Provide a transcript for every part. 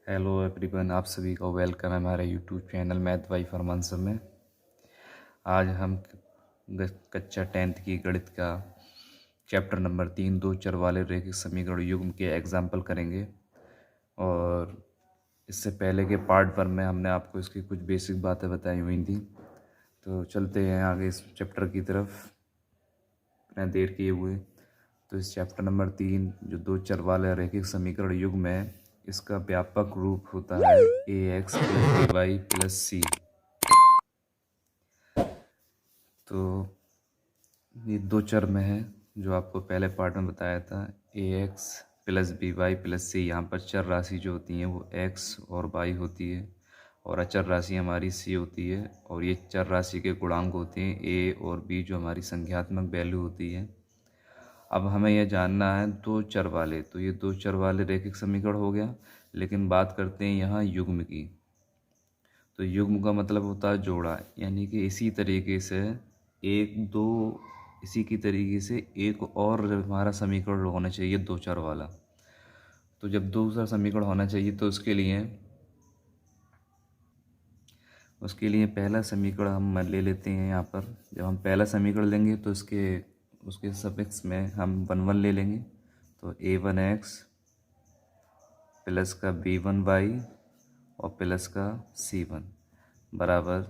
Hello everyone, आप सभी का वेलकम है हमारे YouTube channel math by Farman sir में। आज हम कक्षा 10th की गणित का चैप्टर नंबर 3 दो चर वाले रैखिक समीकरण युग्म के एग्जाम्पल करेंगे। और इससे पहले के पार्ट 1 में हमने आपको इसकी कुछ बेसिक बातें बताई हुई थी। तो चलते हैं आगे इस चैप्टर की तरफ बिना देर किए हुए। तो इस चैप्टर नंबर 3 जो दो चर वाले रैखिक समीकरण युग्म है, इसका व्यापक रूप होता है ax प्लस by प्लस सी। तो ये दो चर में है जो आपको पहले पार्ट में बताया था, ax प्लस by प्लस सी। यहाँ पर चर राशि जो होती हैं वो x और y होती है और अचर राशि हमारी c होती है। और ये चर राशि के गुणांक होते हैं a और b जो हमारी संख्यात्मक वैल्यू होती है। अब हमें यह जानना है दो चर वाले, तो ये दो चर वाले रैखिक समीकरण हो गया। लेकिन बात करते हैं यहाँ युग्म की। तो युग्म का मतलब होता है जोड़ा, यानी कि इसी तरीके से इसी की तरीके से एक और हमारा समीकरण होना चाहिए दो चर वाला। तो जब दूसरा समीकरण होना चाहिए तो उसके लिए पहला समीकरण हम ले लेते हैं। यहाँ पर जब हम पहला समीकरण लेंगे तो उसके सफिक्स में हम 1 ले लेंगे। तो a1x प्लस का b1y और प्लस का c1 बराबर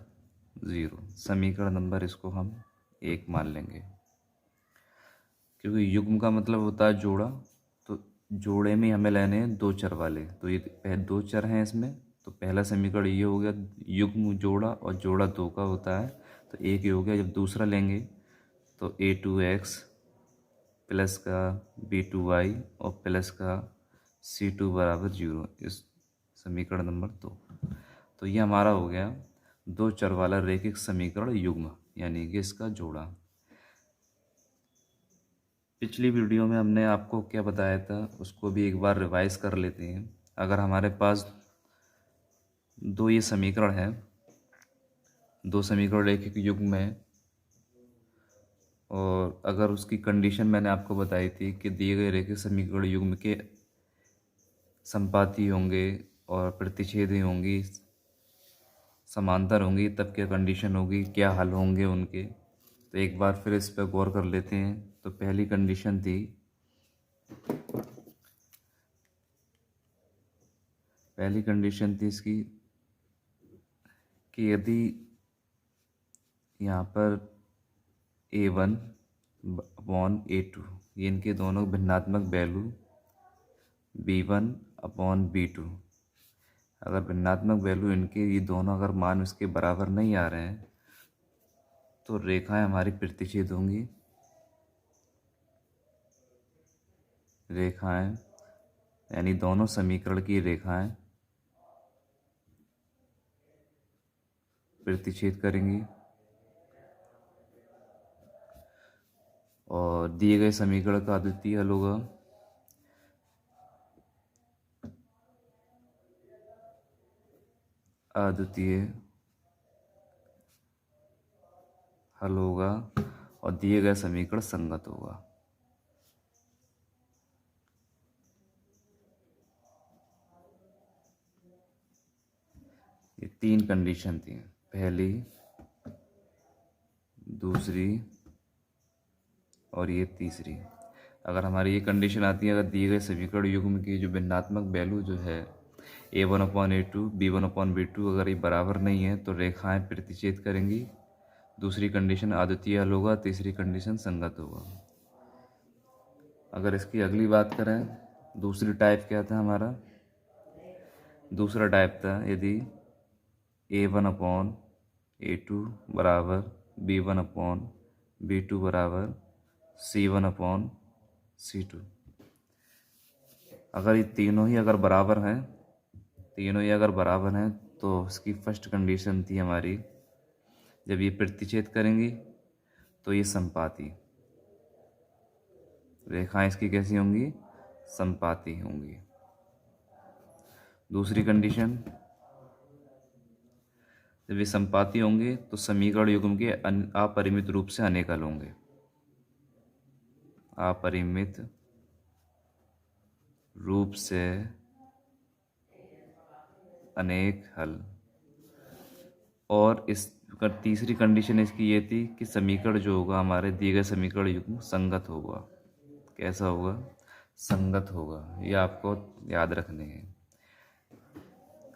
0। समीकरण नंबर इसको हम 1 मान लेंगे, क्योंकि युग्म का मतलब होता है जोड़ा। तो जोड़े में हमें लेने हैं दो चर वाले। तो ये दो चर हैं इसमें। तो पहला समीकरण ये हो गया युग्म जोड़ा, और जोड़ा दो का होता है तो एक ही हो गया। जब दूसरा लेंगे तो a2x प्लस का b2y और प्लस का c2 बराबर 0। इस समीकरण नंबर 2। तो ये हमारा हो गया दो चर वाला रैखिक समीकरण युग्म, यानी कि इसका जोड़ा। पिछली वीडियो में हमने आपको क्या बताया था उसको भी एक बार रिवाइज कर लेते हैं। अगर हमारे पास दो ये समीकरण है, दो समीकरण रैखिक युग्म है, और अगर उसकी कंडीशन मैंने आपको बताई थी कि दिए गए रैखिक समीकरण युग्म के संपाती होंगे और प्रतिच्छेदी होंगी, समांतर होंगी, तब क्या कंडीशन होगी, क्या हल होंगे उनके। तो एक बार फिर इस पर गौर कर लेते हैं। तो पहली कंडीशन थी इसकी कि यदि यहाँ पर a1 अपॉन a2 ये इनके दोनों भिन्नात्मक वैल्यू b1 अपॉन b2, अगर भिन्नात्मक वैल्यू इनके ये दोनों अगर मान इसके बराबर नहीं आ रहे हैं तो रेखाएं हमारी प्रतिच्छेद होंगी। रेखाएं यानी दोनों समीकरण की रेखाएं प्रतिच्छेद करेंगी और दिए गए समीकरण का अद्वितीय हल होगा। अद्वितीय हल होगा और दिए गए समीकरण संगत होगा। ये तीन कंडीशन थी, पहली, दूसरी और ये तीसरी। अगर हमारी ये कंडीशन आती है, अगर दिए गए समीकरण युग्म की जो भिन्नात्मक वैल्यू जो है a1 upon a2 b1 upon b2 अगर ये बराबर नहीं है तो रेखाएं प्रतिच्छेद करेंगी। दूसरी कंडीशन अद्वितीय हल होगा। तीसरी कंडीशन संगत होगा। अगर इसकी अगली बात करें, दूसरी टाइप क्या था हमारा? दूसरा टाइप था यदि a1 अपॉन a2 बराबर b1 अपॉन b2 बराबर c1 अपॉन c2। अगर ये तीनों ही अगर बराबर हैं तो इसकी फर्स्ट कंडीशन थी हमारी, जब ये प्रतिच्छेद करेंगी तो ये संपाती, रेखाएं इसकी कैसी होंगी? संपाती होंगी। दूसरी कंडीशन, जब ये संपाती होंगे तो समीकरण युग्म के अपरिमित रूप से अनेक हल होंगे। अपरिमित रूप से अनेक हल। और इस तीसरी कंडीशन इसकी ये थी कि समीकरण जो होगा हमारे दिए गए समीकरण युग्म संगत होगा। कैसा होगा? संगत होगा। ये आपको याद रखने हैं।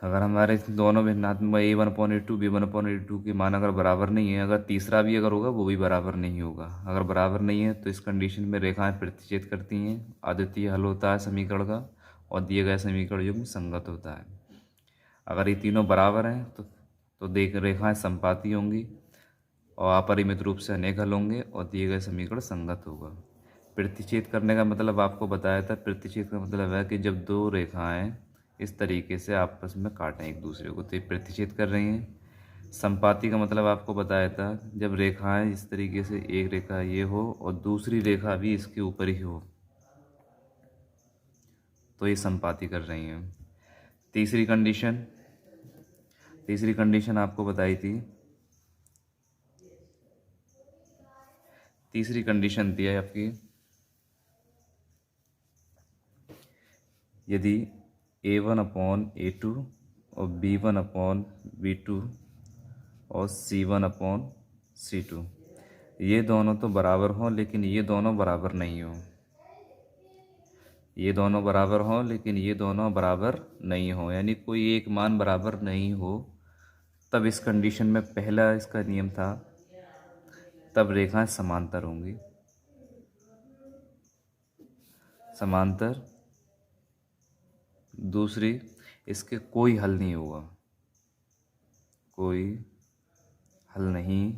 अगर हमारे दोनों भिन्नात्मक a1/a2 b1/a2 के मान अगर बराबर नहीं है, अगर तीसरा भी अगर होगा वो भी बराबर नहीं होगा। अगर बराबर नहीं है तो इस कंडीशन में रेखाएं प्रतिच्छेद करती हैं, अद्वितीय हल होता है समीकरण का, और दिए गए समीकरण युग्म संगत होता है। अगर ये तीनों बराबर हैं तो देख रेखाएं संपाती होंगी और अपरिमित रूप से अनेक हल होंगे और दिए गए समीकरण संगत होगा। प्रतिच्छेद करने का मतलब आपको बताया था। प्रतिच्छेद का मतलब है कि जब दो रेखाएं इस तरीके से आपस में काटें एक दूसरे को, तो ये प्रतिच्छेद कर रही हैं। संपाती का मतलब आपको बताया था, जब रेखाएं इस तरीके से, एक रेखा ये हो और दूसरी रेखा भी इसके ऊपर ही हो, तो ये संपाती कर रही हैं। तीसरी कंडीशन आपको बताई थी। तीसरी कंडीशन थी आपकी, यदि a1/a2 और b1/b2 और c1/c2 ये दोनों तो बराबर हों लेकिन ये दोनों बराबर नहीं हों। ये दोनों बराबर हों लेकिन ये दोनों बराबर नहीं हों, यानी कोई एक मान बराबर नहीं हो, तब इस कंडीशन में पहला इसका नियम था, तब रेखाएं समांतर होंगी। समांतर। दूसरी, इसके कोई हल नहीं होगा, कोई हल नहीं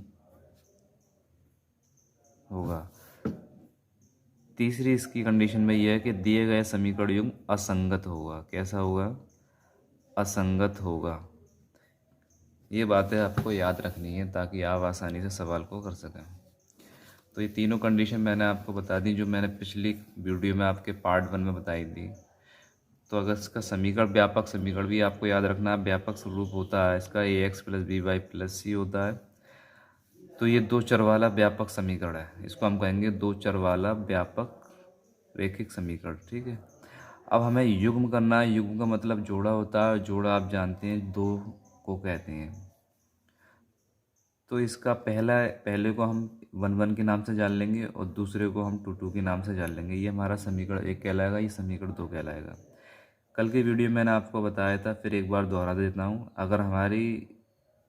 होगा। तीसरी इसकी कंडीशन में यह है कि दिए गए समीकरण युग्म असंगत होगा। कैसा होगा? असंगत होगा। ये बातें आपको याद रखनी है ताकि आप आसानी से सवाल को कर सकें। तो ये तीनों कंडीशन मैंने आपको बता दी, जो मैंने पिछली वीडियो में आपके पार्ट 1 में बताई थी। तो अगर इसका समीकरण, व्यापक समीकरण भी आपको याद रखना है। व्यापक स्वरूप होता है इसका ax + by + c होता है। तो ये दो चर वाला व्यापक समीकरण है, इसको हम कहेंगे दो चर वाला व्यापक रैखिक समीकरण। ठीक है। अब हमें युग्म करना है। युग्म का मतलब जोड़ा होता है, जोड़ा आप जानते हैं दो को कहते हैं। तो इसका पहले को हम 1 के नाम से जान लेंगे और दूसरे को हम 2 के नाम से जान लेंगे। ये हमारा समीकरण 1 कहलाएगा, ये समीकरण 2 कहलाएगा। कल की वीडियो में मैंने आपको बताया था, फिर एक बार दोहरा देता हूँ। अगर हमारी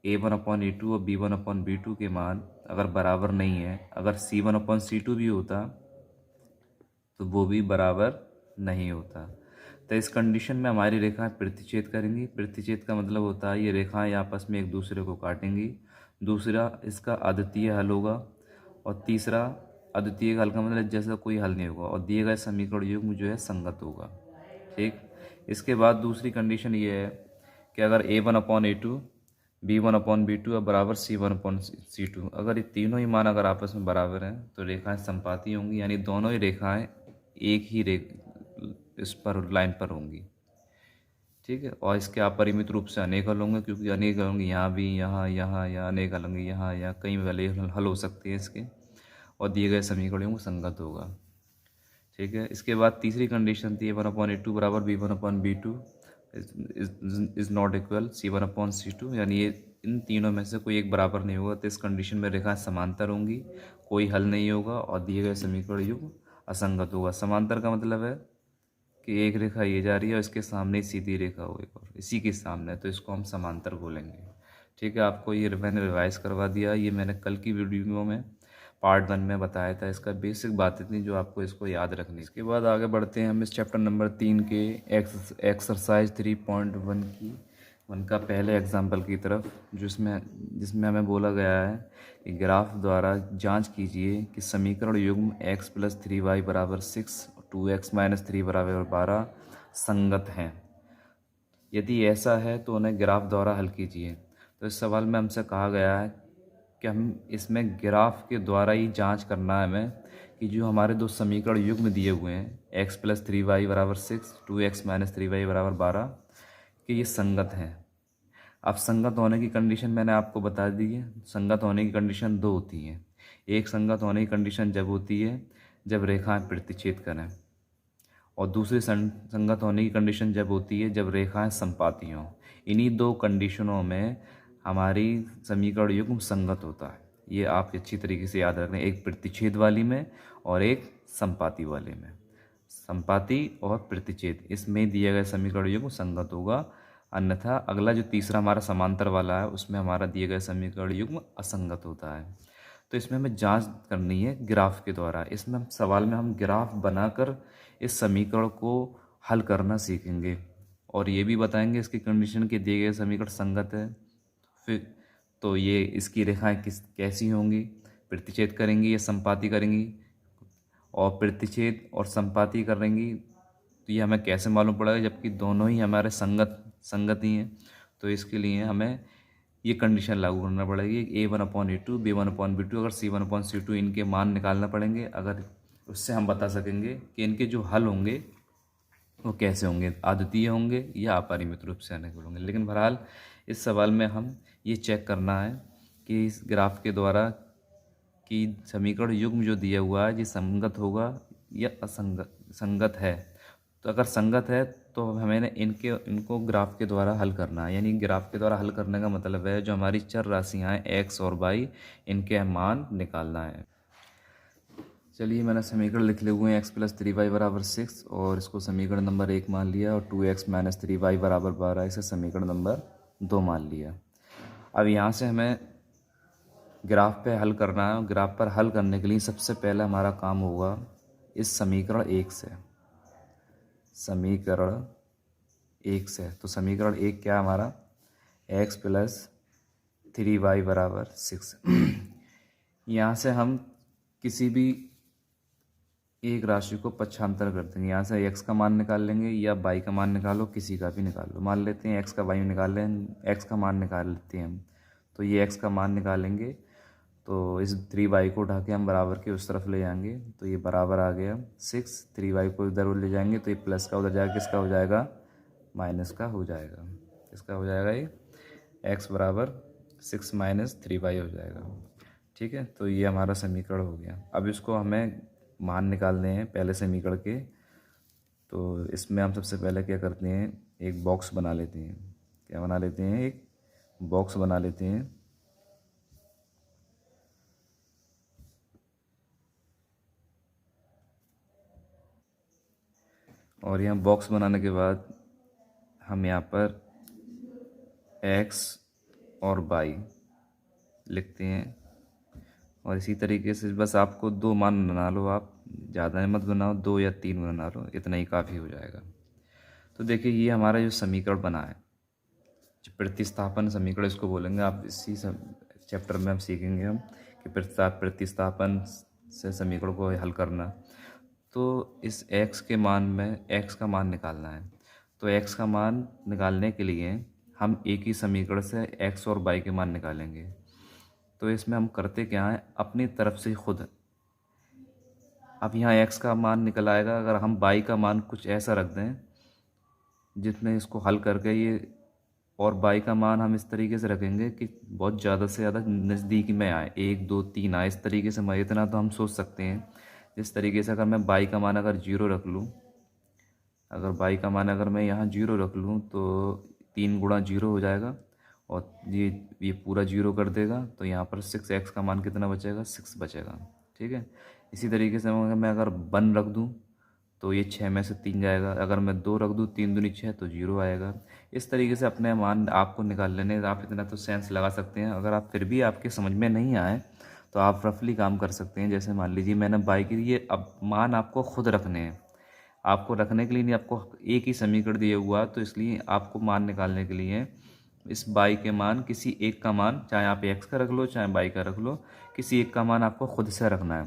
a1/a2 और b1/b2 के मान अगर बराबर नहीं है, अगर c1/c2 भी होता तो वो भी बराबर नहीं होता। तो इस कंडीशन में हमारी रेखाएं प्रतिच्छेद करेंगी। प्रतिच्छेद का मतलब होता है ये रेखाएं आपस में एक दूसरे को काटेंगी। दूसरा, इसका अद्वितीय हल होगा। और तीसरा, अद्वितीय हल का मतलब जैसा कोई हल नहीं होगा और दिए गए समीकरण युग्म जो है संगत होगा। ठीक। इसके बाद दूसरी कंडीशन ये है कि अगर a1/a2 b1/b2 और बराबर c1/c2, अगर ये तीनों ही मान अगर आपस में बराबर हैं तो रेखाएं संपाती होंगी, यानी दोनों ही रेखाएं एक ही इस पर लाइन पर होंगी। ठीक है। और इसके अपरिमित रूप से अनेक हल होंगे, क्योंकि अनेक हल होंगे यहाँ भी, यहाँ अनेक हल होंगे, यहाँ कई वाले हल हो सकते हैं इसके, और दिए गए समीकरणों को संगत होगा। ठीक है। इसके बाद तीसरी कंडीशन थी a1/a2 बराबर b1/b2 is not equal c1/c2, यानी ये इन तीनों में से कोई एक बराबर नहीं होगा। तो इस कंडीशन में रेखाएं समांतर होंगी, कोई हल नहीं होगा और दिए गए समीकरण युग्म असंगत होगा। समांतर का मतलब है कि एक रेखा ये जा रही है और इसके सामने ही सीधी रेखा हो एक और इसी के सामने, तो इसको हम समांतर बोलेंगे। ठीक है। आपको ये मैंने रिवाइज करवा दिया। ये मैंने कल की वीडियो में पार्ट 1 में बताया था। इसका बेसिक बातें थी जो आपको इसको याद रखनी। इसके बाद आगे बढ़ते हैं हम इस चैप्टर नंबर 3 के एक्सरसाइज 3.1 का पहले एग्जाम्पल की तरफ, जिसमें हमें बोला गया है कि ग्राफ द्वारा जांच कीजिए कि समीकरण युग्म x + 3y = 6 और 2x - 3 = 12 संगत हैं। यदि ऐसा है तो उन्हें ग्राफ द्वारा हल कीजिए। तो इस सवाल में हमसे कहा गया है कि हम इसमें ग्राफ के द्वारा ही जांच करना है हमें कि जो हमारे दो समीकरण युग्म दिए हुए हैं x + 3y = 6, 2x - 3y = 12, कि ये संगत हैं। अब संगत होने की कंडीशन मैंने आपको बता दी है। संगत होने की कंडीशन दो होती हैं। एक संगत होने की कंडीशन जब होती है जब रेखाएं प्रतिच्छेद करें, और दूसरी संगत होने की कंडीशन जब होती है जब रेखाएं संपाती हों। इन्हीं दो कंडीशनों में हमारी समीकरण युग्म संगत होता है। ये आप अच्छी तरीके से याद रखना, एक प्रतिच्छेद वाली में और एक संपाती वाले में। संपाती और प्रतिच्छेद इसमें दिया गया समीकरण युग्म संगत होगा, अन्यथा अगला जो तीसरा हमारा समांतर वाला है उसमें हमारा दिए गए समीकरण युग्म असंगत होता है। तो इसमें हमें जांच करनी है ग्राफ के द्वारा। इसमें हम सवाल में हम ग्राफ बनाकर इस समीकरण को हल करना सीखेंगे और ये भी बताएंगे इसकी कंडीशन के दिए गए समीकरण संगत है। फिर तो ये इसकी रेखाएं कैसी होंगी, प्रतिच्छेद करेंगी या संपाती करेंगी, और प्रतिच्छेद और संपाती करेंगी तो ये हमें कैसे मालूम पड़ेगा जबकि दोनों ही हमारे संगत ही हैं। तो इसके लिए हमें ये कंडीशन लागू करना पड़ेगी, A1/A2 B1/B2 अगर C1/C2 इनके मान निकालना पड़ेंगे। अगर उससे हम बता सकेंगे कि इनके जो हल होंगे वो कैसे होंगे, अद्वितीय होंगे या अपरिमित रूप से अनेक होंगे। लेकिन बहरहाल इस सवाल में हम ये चेक करना है कि इस ग्राफ के द्वारा कि समीकरण युग्म जो दिया हुआ है ये संगत होगा या संगत है। तो अगर संगत है तो हमें इनको ग्राफ के द्वारा हल करना है। यानी ग्राफ के द्वारा हल करने का मतलब है जो हमारी चर राशियाँ हैं एक्स और वाई, इनके मान निकालना है। चलिए मैंने समीकरण लिख लिए हुए हैं, x + 3y = 6 और इसको समीकरण नंबर 1 मान लिया, और 2x - 3y = 12 इसे समीकरण नंबर 2 मान लिया। अब यहाँ से हमें ग्राफ पे हल करना है। ग्राफ पर हल करने के लिए सबसे पहले हमारा काम होगा इस समीकरण 1 से। समीकरण 1 से तो समीकरण 1 क्या है हमारा, x + 3y = 6। यहाँ से हम किसी भी एक राशि को पक्षांतर कर देंगे। यहाँ से x का मान निकाल लेंगे या y का मान निकालो, किसी का भी निकाल लो। मान लेते हैं x का y में निकाल लें, x का मान निकाल लेते हैं हम। तो ये x का मान निकालेंगे तो इस 3y को उठा के हम बराबर के उस तरफ ले जाएंगे तो ये बराबर आ गया 6। 3y को इधर ले जाएंगे तो ये प्लस का उधर जाएगा, किसका हो जाएगा, माइनस का हो जाएगा। किसका हो जाएगा, ये x = 6 - 3y हो जाएगा। ठीक है, तो ये हमारा समीकरण हो गया। अब इसको हमें मान निकालने हैं पहले समीकरण के। तो इसमें हम सबसे पहले क्या करते हैं, एक बॉक्स बना लेते हैं। क्या बना लेते हैं, एक बॉक्स बना लेते हैं। और यहाँ बॉक्स बनाने के बाद हम यहाँ पर x और y लिखते हैं। और इसी तरीके से बस आपको 2 मान बना लो, आप ज़्यादा मत बनाओ, 2 या 3 बना लो, इतना ही काफ़ी हो जाएगा। तो देखिए ये हमारा जो समीकरण बना है, जो प्रतिस्थापन समीकरण इसको बोलेंगे। आप इसी चैप्टर में हम सीखेंगे हम कि प्रतिस्थापन से समीकरण को हल करना। तो इस x के मान में x का मान निकालना है। तो x का मान निकालने के लिए हम एक ही समीकरण से x और y के मान निकालेंगे। तो इसमें हम करते क्या है, अपनी तरफ से खुद। अब यहाँ x का मान निकल आएगा, अगर हम y का मान कुछ ऐसा रख दें जिसमें इसको हल करके ये, और y का मान हम इस तरीके से रखेंगे कि बहुत ज़्यादा से ज़्यादा नज़दीक में आए, 1 2 3 आए, इस तरीके से। मैं इतना तो हम सोच सकते हैं। इस तरीके से अगर मैं y का मान अगर 0 रख लूँ, अगर y का मान अगर मैं यहाँ 0 रख लूँ तो 3 × 0 हो जाएगा और ये पूरा 0 कर देगा। तो यहाँ पर 6x का मान कितना बचेगा, 6 बचेगा। ठीक है, इसी तरीके से मैं अगर 1 रख दूँ तो ये 6 में से 3 जाएगा। अगर मैं 2 रख दूँ, 3 दूनी 6 तो 0 आएगा। इस तरीके से अपने मान आपको निकाल लेने। आप इतना तो सेंस लगा सकते हैं। अगर आप फिर भी आपके समझ में नहीं आए तो आप रफली काम कर सकते हैं। जैसे मान लीजिए मैंने बाई के लिए, अब मान आपको खुद रखने हैं। आपको रखने के लिए नहीं, आपको एक ही समीकरण दिया हुआ, तो इसलिए आपको मान निकालने के लिए इस बाई के मान, किसी एक का मान, चाहे आप x का रख लो चाहे बाई का रख लो, किसी एक का मान आपको खुद से रखना है।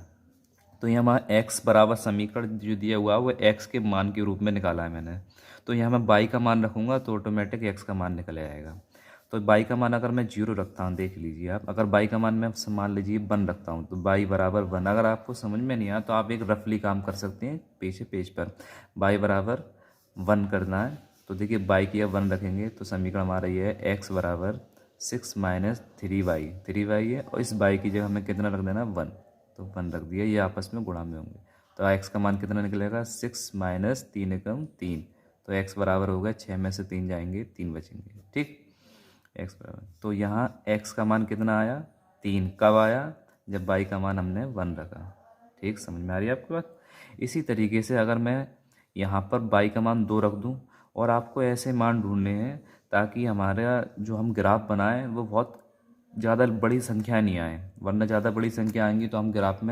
तो यहाँ हमारा x = समीकरण जो दिया हुआ है वो x के मान के रूप में निकाला है मैंने। तो यहाँ मैं बाई का मान रखूँगा तो ऑटोमेटिक x का मान निकल आएगा। तो बाई का मान अगर मैं 0 रखता हूँ, देख लीजिए आप, अगर बाई का मान मैं मान लीजिए 1 रखता हूँ तो बाई = 1। अगर आपको समझ में नहीं आया तो आप एक रफली काम कर सकते हैं, पेज पर बाई = 1 करना है। तो देखिए बाई की 1 रखेंगे तो समीकरण हमारा ये है, x = 6 - 3y है, और इस बाई की जगह हमें कितना रख देना, 1। तो 1 रख दिया, ये आपस में गुणा में होंगे। तो x का मान कितना निकलेगा, 6 - 3 × 3 तो x बराबर हो गया 6 में से 3 जाएंगे 3 बचेंगे। ठीक, x बराबर, तो यहाँ x का मान कितना आया 3। कब आया, जब y का मान हमने 1 रखा। ठीक, समझ में आ रही है आपकी बात। इसी तरीके से अगर मैं यहाँ पर y का मान 2 रख दूँ और आपको ऐसे मान ढूंढने हैं ताकि हमारा जो हम ग्राफ बनाएं वो बहुत ज़्यादा बड़ी संख्या नहीं आए, वरना ज़्यादा बड़ी संख्या आएंगी तो हम ग्राफ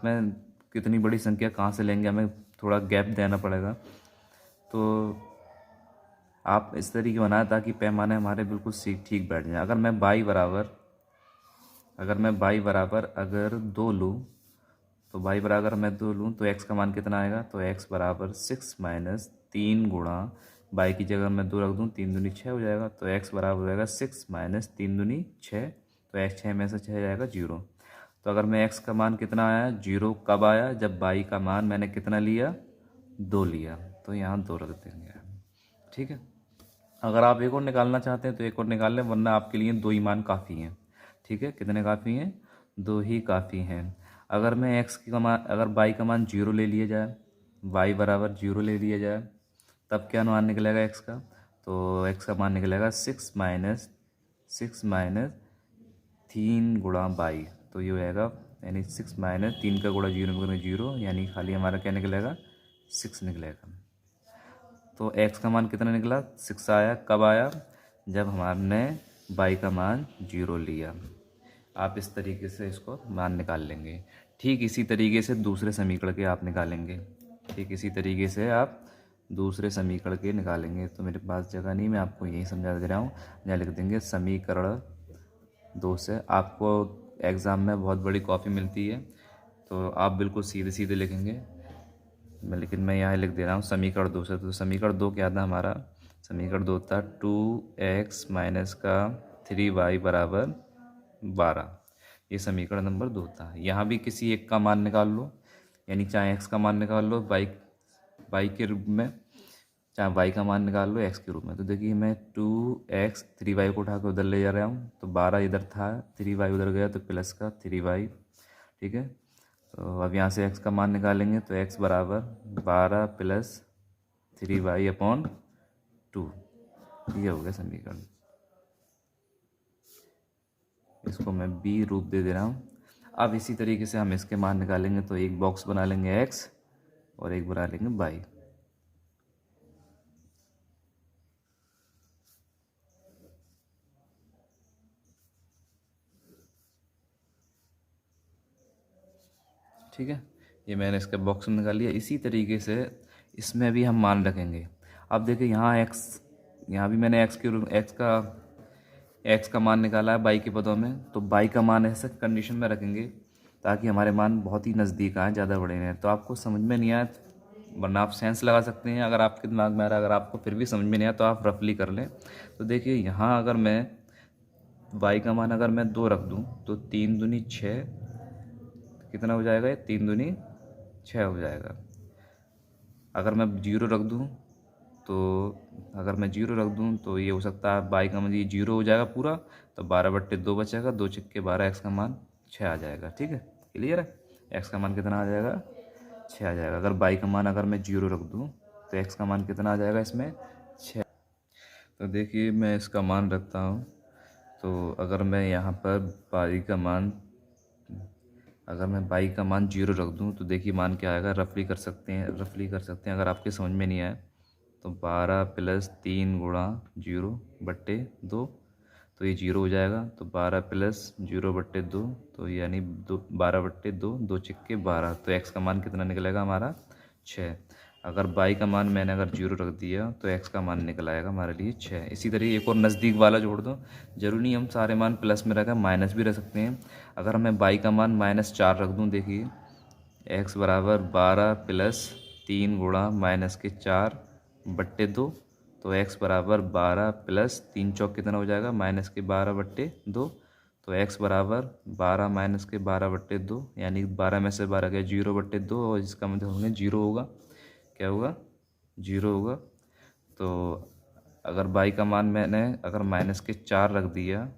में कितनी बड़ी संख्या कहाँ से लेंगे, हमें थोड़ा गैप देना पड़ेगा। तो आप इस तरीके बनाएं ताकि पैमाने हमारे बिल्कुल ठीक बैठ जाए। अगर मैं y बराबर अगर 2 लूँ, तो y बराबर मैं 2 लूँ तो x का मान कितना आएगा, तो x बराबर 6 माइनस 3 गुणा y की जगह मैं 2 रख दूँ, 3 दूनी 6 हो जाएगा। तो x बराबर हो जाएगा 6 माइनस 3 दूनी 6, तो x 6 में से 6 जाएगा 0। तो अगर मैं x का मान कितना आया 0, कब आया, जब y का मान मैंने कितना लिया 2 लिया, तो यहाँ 2 रख देंगे। ठीक है, अगर आप एक और निकालना चाहते हैं तो एक और निकाल लें, वरना आपके लिए 2 ही मान काफ़ी हैं। ठीक है, कितने काफ़ी हैं, 2 ही काफ़ी हैं। अगर मैं अगर y का मान 0 ले लिया जाए, y बराबर 0 ले लिया जाए, तब क्या मान निकलेगा x का, तो x का मान निकलेगा 6 माइनस 3 गुणा y, तो ये हो जाएगा यानी 6 माइनस 3 का गुणा 0 में 0, यानी खाली हमारा क्या निकलेगा 6 निकलेगा। तो x का मान कितना निकला 6 आया, कब आया, जब हमने y का मान 0 लिया। आप इस तरीके से इसको मान निकाल लेंगे। ठीक इसी तरीके से दूसरे समीकरण के आप निकालेंगे। ठीक इसी तरीके से आप दूसरे समीकरण के निकालेंगे। तो मेरे पास जगह नहीं, मैं आपको यही समझा दे रहा हूँ। यहाँ लिख देंगे समीकरण 2 से। आपको एग्ज़ाम में बहुत बड़ी कॉपी मिलती है तो आप बिल्कुल सीधे सीधे लिखेंगे, लेकिन मैं यहाँ लिख दे रहा हूँ समीकरण 2 से। तो समीकरण 2 क्या था हमारा, समीकरण 2 था 2x माइनस का 3y बराबर 12। ये समीकरण नंबर 2 था। यहाँ भी किसी एक का मान निकाल लो, यानी चाहे x का मान निकाल लो y के रूप में, चाहे y का मान निकाल लो x के रूप में। तो देखिए मैं 2x 3y को उठा कर उधर ले जा रहा हूँ, तो 12 इधर था, 3y उधर गया तो प्लस का 3y। ठीक है, तो अब यहाँ से x का मान निकालेंगे तो x बराबर 12 प्लस 3y अपॉन 2, ये हो गया समीकरण। इसको मैं b रूप दे रहा हूँ। अब इसी तरीके से हम इसके मान निकालेंगे, तो एक बॉक्स बना लेंगे x और एक बना लेंगे y। ठीक है, ये मैंने इसका बॉक्स में निकाल लिया। इसी तरीके से इसमें भी हम मान रखेंगे। अब देखिए यहाँ यहाँ भी मैंने x का मान निकाला है y के पदों में, तो y का मान ऐसे कंडीशन में रखेंगे ताकि हमारे मान बहुत ही नज़दीक आए, ज़्यादा बड़े नहीं। तो आपको समझ में नहीं आया वरना आप सेंस लगा सकते हैं, अगर आपके दिमाग में आ रहा है, अगर आपको फिर भी समझ में नहीं आया तो आप रफली कर लें। तो देखिए यहाँ अगर मैं y का मान अगर मैं 2 रख दूँ तो 3 दूनी 6, कितना हो जाएगा, ये 3 दूनी 6 हो जाएगा। अगर मैं 0 रख दूँ तो ये हो सकता है y का मान ये 0 हो जाएगा पूरा, तो 12/2 बचेगा, 2 छक्के 12, x का मान 6 आ जाएगा। ठीक है, क्लियर है, x का मान कितना आ जाएगा 6 आ जाएगा। अगर y का मान अगर मैं 0 रख दूँ तो x का मान कितना आ जाएगा इसमें 6। तो देखिए मैं इसका मान रखता हूँ, तो अगर मैं यहाँ पर y का मान 0 रख दूँ तो देखिए मान क्या आएगा, रफली कर सकते हैं। अगर आपके समझ में नहीं आए तो 12 प्लस 3 गुणा 0/2, तो ये 0 हो जाएगा। तो 12 प्लस 0/2, तो यानी 12/2, 2 छक्के 12, तो x का मान कितना निकलेगा हमारा 6। अगर y का मान मैंने अगर 0 रख दिया तो x का मान निकल आएगा हमारे लिए 6। इसी तरह एक और नज़दीक वाला जोड़ दो, जरूरी नहीं हम सारे मान प्लस में रखें, माइनस भी रख सकते हैं। अगर मैं y का मान -4 रख दूं, देखिए x बराबर 12 प्लस 3 गुणा -4/2, तो x बराबर 12 प्लस 3 चौक कितना हो जाएगा -12/2, तो x बराबर 12 -12/2, यानी 12 में से 12 गया 0/2, और इसका मतलब होगा 0 होगा, क्या होगा 0 होगा। तो अगर y का मान मैंने अगर -4 रख दिया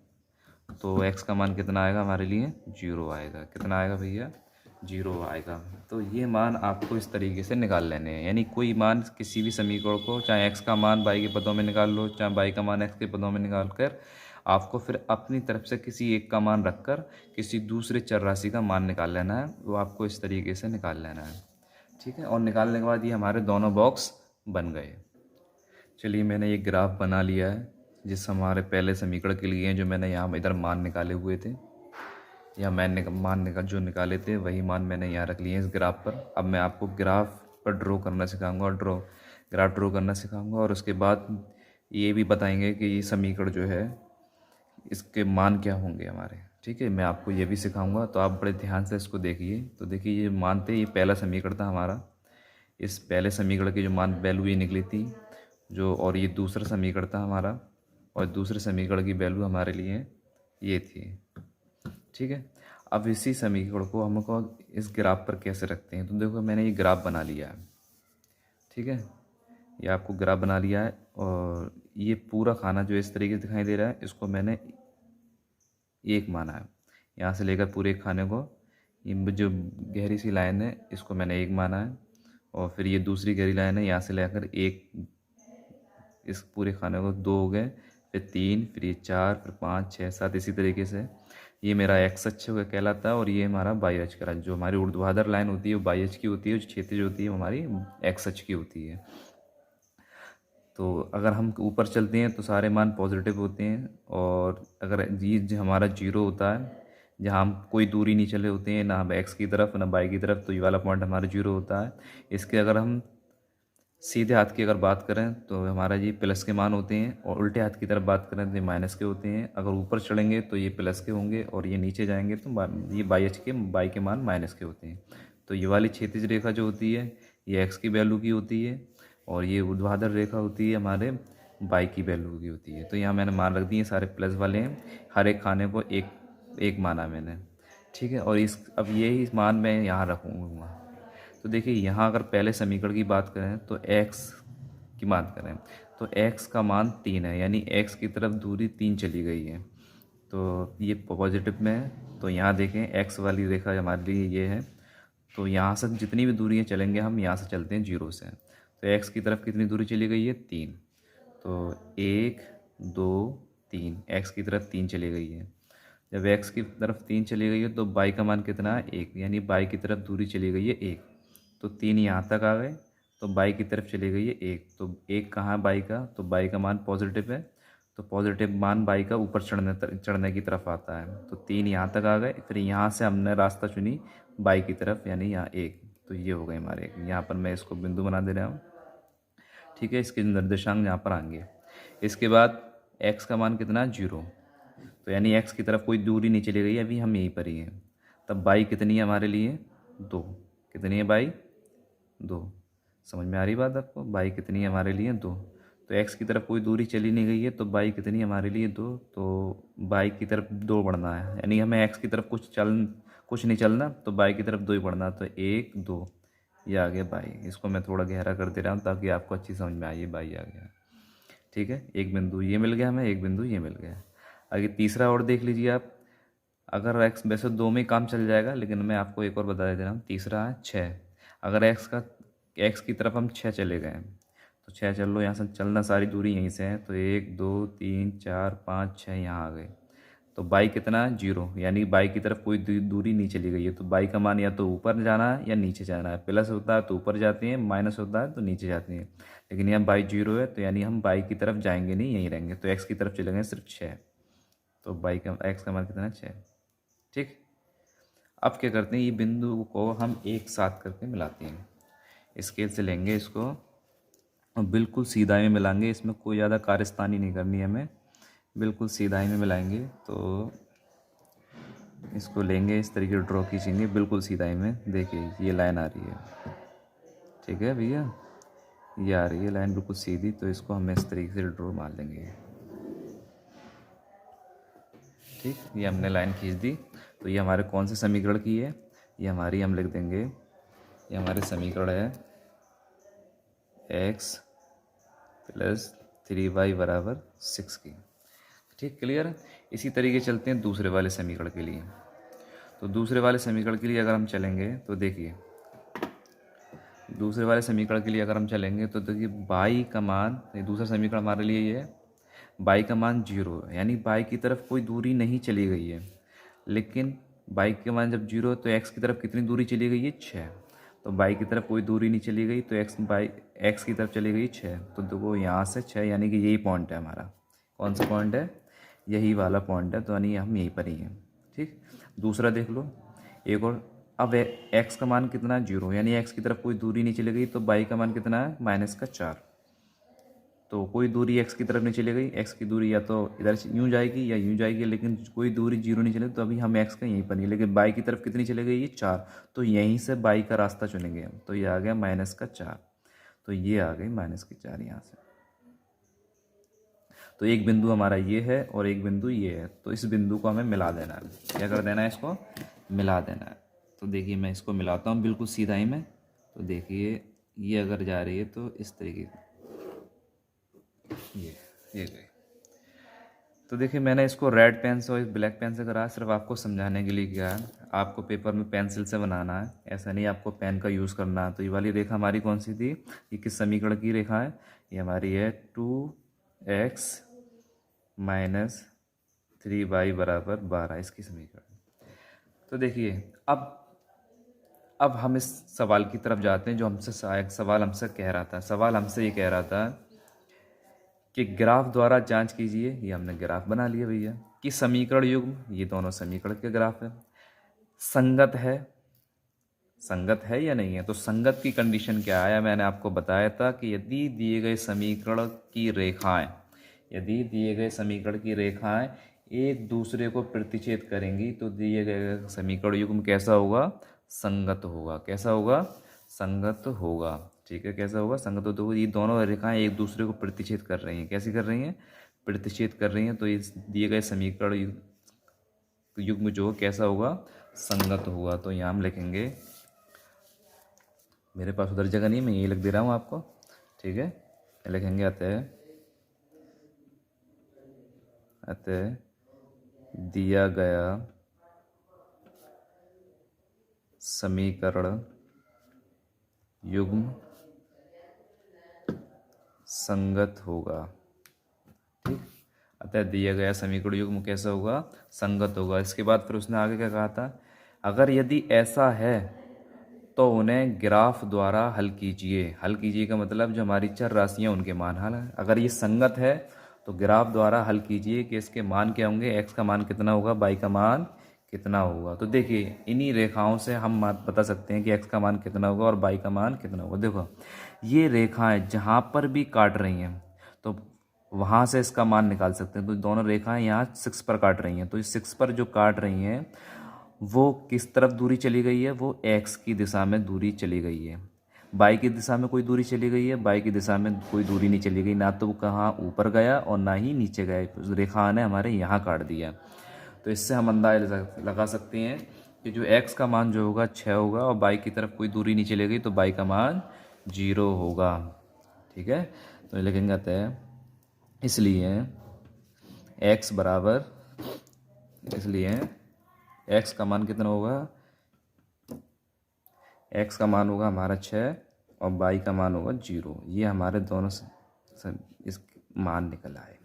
तो x का मान कितना आएगा हमारे लिए 0 आएगा। कितना आएगा भैया जीरो आएगा। तो ये मान आपको इस तरीके से निकाल लेने हैं, यानी कोई मान किसी भी समीकरण को, चाहे एक्स का मान बाई के पदों में निकाल लो, चाहे बाई का मान एक्स के पदों में निकाल कर आपको फिर अपनी तरफ से किसी एक का मान रखकर किसी दूसरे चर राशि का मान निकाल लेना है। वो आपको इस तरीके से निकाल लेना है, ठीक है। और निकालने के बाद ये हमारे दोनों बॉक्स बन गए। चलिए मैंने ये ग्राफ बना लिया है जिस हमारे पहले समीकरण के लिए जो मैंने यहाँ इधर मान निकाले हुए थे, या मैंने जो निकाले थे वही मान मैंने यहाँ रख लिए हैं इस ग्राफ पर। अब मैं आपको ग्राफ पर ड्रॉ करना सिखाऊंगा और ग्राफ ड्रॉ करना सिखाऊंगा, और उसके बाद ये भी बताएंगे कि ये समीकरण जो है इसके मान क्या होंगे हमारे, ठीक है। मैं आपको ये भी सिखाऊंगा, तो आप बड़े ध्यान से इसको देखिए। तो देखिए ये मान थे, ये पहला समीकरण था हमारा। इस पहले समीकरण की जो मान वैल्यू ये निकली थी जो, और ये दूसरा समीकरण था हमारा, और दूसरे समीकरण की वैल्यू हमारे लिए ये थी, ठीक है। अब इसी समीकरण को हमको इस ग्राफ पर कैसे रखते हैं, तो देखो मैंने ये ग्राफ बना लिया है, ठीक है। ये आपको ग्राफ बना लिया है, और ये पूरा खाना जो इस तरीके से दिखाई दे रहा है इसको मैंने एक माना है। यहाँ से लेकर पूरे खाने को, ये जो गहरी सी लाइन है इसको मैंने एक माना है, और फिर ये दूसरी गहरी लाइन है यहाँ से लेकर एक, इस पूरे खाने को दो हो गए, फिर तीन, फिर ये चार, फिर पाँच, छः, सात, इसी तरीके से ये मेरा एक्स अक्ष कहलाता है, और ये हमारा वाई अक्ष कहलाता है। जो हमारी ऊर्ध्वाधर लाइन होती है वो वाई अक्ष की होती है, जो क्षैतिज होती है वो हमारी एक्स अक्ष की होती है। तो अगर हम ऊपर चलते हैं तो सारे मान पॉजिटिव होते हैं, और अगर ये जो हमारा जीरो होता है जहाँ हम कोई दूरी नहीं चले होते हैं, ना एक्स की तरफ ना वाई की तरफ, तो ये वाला पॉइंट हमारा जीरो होता है। इसके अगर हम सीधे हाथ की अगर बात करें तो हमारा ये प्लस के मान होते हैं, और उल्टे हाथ की तरफ बात करें तो ये माइनस के होते हैं। अगर ऊपर चढ़ेंगे तो ये प्लस के होंगे, और ये नीचे जाएंगे तो ये बाई के मान माइनस के होते हैं। तो ये वाली क्षैतिज रेखा जो होती है ये एक्स की वैल्यू की होती है, और ये ऊर्ध्वाधर रेखा होती है हमारे बाई की वैल्यू की होती है। तो यहाँ मैंने मान रख दिए, सारे प्लस वाले हैं, हर एक खाने को एक एक माना मैंने, ठीक है। और अब यही मान मैं यहाँ रखूँगा। तो देखिए यहाँ अगर पहले समीकरण की बात करें तो x की बात करें तो x का मान 3 है, यानी x की तरफ दूरी 3 चली गई है। तो ये पॉजिटिव में है, तो यहाँ देखें x वाली रेखा हमारे लिए ये है। तो यहाँ से जितनी भी दूरियाँ चलेंगे हम यहाँ से चलते हैं जीरो से, तो x की तरफ कितनी दूरी चली गई है 3, तो 1 2 3, x की तरफ 3 चली गई है। जब x की तरफ 3 चली गई है तो y का मान कितना है 1, यानी y की तरफ दूरी चली गई है 1, तो 3 यहाँ तक आ गए, तो बाई की तरफ चली गई है 1, तो 1 कहाँ है बाई का, तो बाई का मान पॉजिटिव है, तो पॉजिटिव मान बाई का ऊपर चढ़ने की तरफ आता है। तो 3 यहाँ तक आ गए, फिर यहाँ से हमने रास्ता चुनी बाई की तरफ, यानी यहाँ 1, तो ये हो गए हमारे। यहाँ पर मैं इसको बिंदु बना दे रहा हूँ, ठीक है। इसके निर्देशांक यहाँ पर आएंगे। इसके बाद x का मान कितना है 0, तो यानी x की तरफ कोई दूरी नहीं चली गई, अभी हम यहीं पर ही हैं। तब बाई कितनी है हमारे लिए 2, कितनी है बाई 2, समझ में आ रही बात आपको, बाई कितनी है हमारे लिए 2। तो x की तरफ कोई दूरी चली नहीं गई है, तो बाई कितनी है हमारे लिए 2, तो बाई की तरफ 2 बढ़ना है, यानी हमें x की तरफ कुछ नहीं चलना, तो बाई की तरफ 2 ही बढ़ना, तो 1 2, ये आ गया बाई। इसको मैं थोड़ा गहरा कर दे रहा हूँ ताकि आपको अच्छी समझ में आइए, बाई आ गया, ठीक है। एक बिंदु ये मिल गया हमें, एक बिंदु ये मिल गया। आगे तीसरा और देख लीजिए आप, अगर x वैसे 2 में काम चल जाएगा, लेकिन मैं आपको एक और बता दे रहा हूँ। तीसरा है 6, अगर x की तरफ हम 6 चले गए, तो 6 चल लो, यहाँ से चलना सारी दूरी यहीं से है, तो 1 2 3 4 5 6 यहाँ आ गए। तो बाई कितना है 0, यानी बाई की तरफ कोई दूरी नहीं चली गई है, तो बाई का मान या तो ऊपर जाना है या नीचे जाना है। प्लस होता है तो ऊपर जाती है, माइनस होता है तो नीचे जाती है, लेकिन यहाँ बाई 0 है, तो यानी हम बाई की तरफ जाएंगे नहीं, यहीं रहेंगे, तो x की तरफ चलेंगे सिर्फ 6, तो बाई का x का मान कितना है 6, ठीक। अब क्या करते हैं, ये बिंदु को हम एक साथ करके मिलाते हैं। स्केल से लेंगे इसको और बिल्कुल सीधाई में मिलाएंगे, इसमें कोई ज़्यादा कार्यस्तानी नहीं करनी है हमें, बिल्कुल सीधाई में मिलाएंगे। तो इसको लेंगे, इस तरीके ड्रॉ खींचेंगे बिल्कुल सीधाई में, देखिए ये लाइन आ रही है, ठीक है भैया, ये आ रही है लाइन बिल्कुल सीधी, तो इसको हम इस तरीके से ड्रॉ मार लेंगे, ठीक। ये हमने लाइन खींच दी। तो ये हमारे कौन से समीकरण की है, ये हमारी, हम लिख देंगे ये हमारे समीकरण है x + 3y = 6 की, ठीक, क्लियर। इसी तरीके चलते हैं दूसरे वाले समीकरण के लिए। तो दूसरे वाले समीकरण के लिए अगर हम चलेंगे तो देखिए, दूसरे वाले समीकरण के लिए अगर हम चलेंगे तो देखिए बाई का मान, ये दूसरा समीकरण हमारे लिए ये है, बाई का मान 0 है, यानी बाई की तरफ कोई दूरी नहीं चली गई है। लेकिन बाई का मान जब 0 है तो एक्स की तरफ कितनी दूरी चली गई है? 6। तो बाई की तरफ कोई दूरी नहीं चली गई तो एक्स की तरफ चली गई 6। तो देखो यहाँ से 6, यानी कि यही पॉइंट है हमारा। कौन सा पॉइंट है? यही वाला पॉइंट है, तो यानी हम यहीं पर ही हैं। ठीक, दूसरा देख लो एक और। अब एक्स का मान कितना है? 0, यानी एक्स की तरफ कोई दूरी नहीं चली गई। तो बाई का मान कितना है? -4। तो कोई दूरी एक्स की तरफ नहीं चली गई, एक्स की दूरी या तो इधर से यूँ जाएगी या यूँ जाएगी, लेकिन कोई दूरी 0 नहीं चली। तो अभी हम एक्स का यहीं पर नहीं, लेकिन बाई की तरफ कितनी चली गई? ये 4। तो यहीं से बाई का रास्ता चुनेंगे हम, तो ये आ गया -4। तो ये आ गई -4 यहाँ से। तो एक बिंदु हमारा ये है और एक बिंदु ये है, तो इस बिंदु को हमें मिला देना है। क्या कर देना है? इसको मिला देना है। तो देखिए मैं इसको मिलाता हूँ बिल्कुल सीधा ही में। तो देखिए ये अगर जा रही है तो इस तरीके की, ये गई। तो देखिए मैंने इसको रेड पेन से और ब्लैक पेन से करा, सिर्फ आपको समझाने के लिए किया है। आपको पेपर में पेंसिल से बनाना है, ऐसा नहीं आपको पेन का यूज़ करना है। तो ये वाली रेखा हमारी कौन सी थी? ये किस समीकरण की रेखा है? ये हमारी है 2x - 3y = 12, इसकी समीकरण। तो देखिए अब हम इस सवाल की तरफ जाते हैं जो हमसे सवाल हमसे कह रहा था। सवाल हमसे ये कह रहा था कि ग्राफ द्वारा जांच कीजिए, ये हमने ग्राफ बना लिया भैया, कि समीकरण युग्म, ये दोनों समीकरण के ग्राफ है, संगत है या नहीं है। तो संगत की कंडीशन क्या आया? मैंने आपको बताया था कि यदि दिए गए समीकरण की रेखाएं एक दूसरे को प्रतिच्छेद करेंगी तो दिए गए समीकरण युग्म कैसा होगा? संगत होगा। कैसा होगा? संगत होगा। ठीक है, कैसा होगा? संगत होगा। ये दोनों रेखाएं एक दूसरे को प्रतिच्छेद कर रही हैं। कैसे कर रही हैं? प्रतिच्छेद कर रही हैं। तो इस दिए गए समीकरण युग्म जो कैसा होगा? संगत होगा। तो यहाँ हम लिखेंगे, मेरे पास उधर जगह नहीं, मैं यही लिख दे रहा हूँ आपको। ठीक है, लिखेंगे अतः दिया गया समीकरण युग्म संगत होगा। ठीक, अतः दिया गया समीकरण युग्म कैसा होगा? संगत होगा। इसके बाद फिर उसने आगे क्या कहा था? अगर यदि ऐसा है तो उन्हें ग्राफ द्वारा हल कीजिए। हल कीजिए का मतलब जो हमारी चर राशियाँ उनके मान हल है। अगर ये संगत है तो ग्राफ द्वारा हल कीजिए कि इसके मान क्या होंगे, एक्स का मान कितना होगा, बाई का मान कितना होगा। तो देखिए इन्हीं रेखाओं से हम बता सकते हैं कि एक्स का मान कितना होगा और बाई का मान कितना होगा। देखो ये रेखाएं जहाँ पर भी काट रही हैं तो वहाँ से इसका मान निकाल सकते हैं। तो दोनों रेखाएं यहाँ 6 पर काट रही हैं, तो इस 6 पर जो काट रही हैं वो किस तरफ दूरी चली गई है? वो एक्स की दिशा में दूरी चली गई है। बाई की दिशा में कोई दूरी चली गई है? बाई की दिशा में कोई दूरी नहीं चली गई, ना तो वो कहाँ ऊपर गया और ना ही नीचे गया। रेखा ने हमारे यहाँ काट दिया। तो इससे हम अंदाजा लगा सकते हैं कि जो एक्स का मान जो होगा 6 होगा और बाई की तरफ कोई दूरी नहीं चली गई तो बाई का मान 0 होगा। ठीक है, तो लिखेंगे अतः इसलिए एक्स का मान कितना होगा? एक्स का मान होगा हमारा 6 और बाई का मान होगा 0। ये हमारे दोनों इस मान निकल आए।